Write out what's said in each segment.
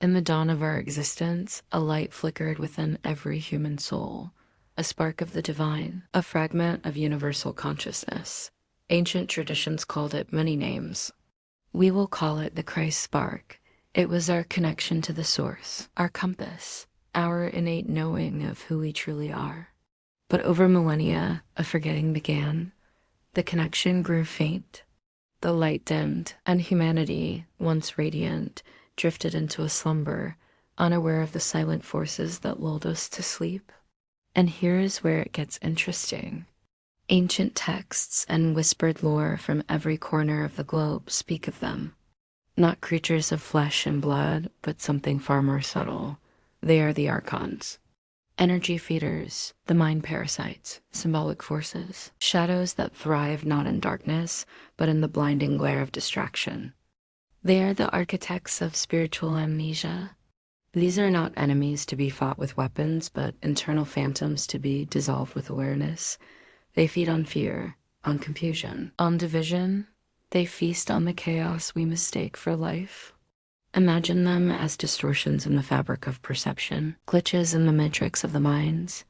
In the dawn of our existence, a light flickered within every human soul, a spark of the divine, a fragment of universal consciousness. Ancient traditions called it many names. We will call it the Christ spark. It was our connection to the source, our compass, our innate knowing of who we truly are. But over millennia, a forgetting began. The connection grew faint. The light dimmed, and humanity, once radiant, drifted into a slumber, unaware of the silent forces that lulled us to sleep. And here is where it gets interesting. Ancient texts and whispered lore from every corner of the globe speak of them. Not creatures of flesh and blood, but something far more subtle. They are the Archons. Energy feeders, the mind parasites, symbolic forces, shadows that thrive not in darkness, but in the blinding glare of distraction. They are the architects of spiritual amnesia. These are not enemies to be fought with weapons, but internal phantoms to be dissolved with awareness. They feed on fear, on confusion, on division. They feast on the chaos we mistake for life. Imagine them as distortions in the fabric of perception, glitches in the matrix of the minds.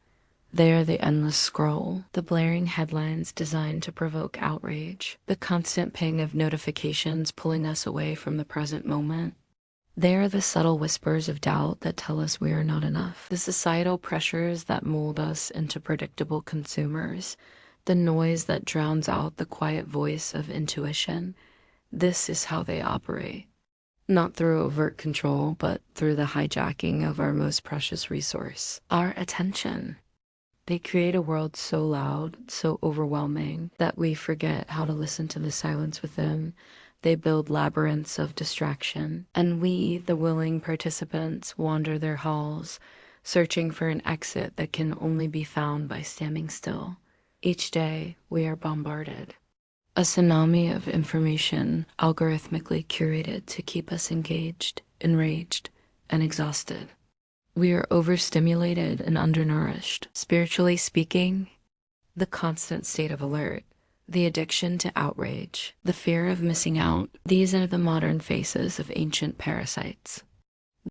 They are the endless scroll, the blaring headlines designed to provoke outrage, the constant ping of notifications pulling us away from the present moment. They are the subtle whispers of doubt that tell us we are not enough, the societal pressures that mold us into predictable consumers, the noise that drowns out the quiet voice of intuition. This is how they operate. Not through overt control, but through the hijacking of our most precious resource, our attention. They create a world so loud, so overwhelming, that we forget how to listen to the silence within. They build labyrinths of distraction, and we, the willing participants, wander their halls, searching for an exit that can only be found by standing still. Each day, we are bombarded. A tsunami of information algorithmically curated to keep us engaged, enraged, and exhausted. We are overstimulated and undernourished. Spiritually speaking, the constant state of alert, the addiction to outrage, the fear of missing out, these are the modern faces of ancient parasites.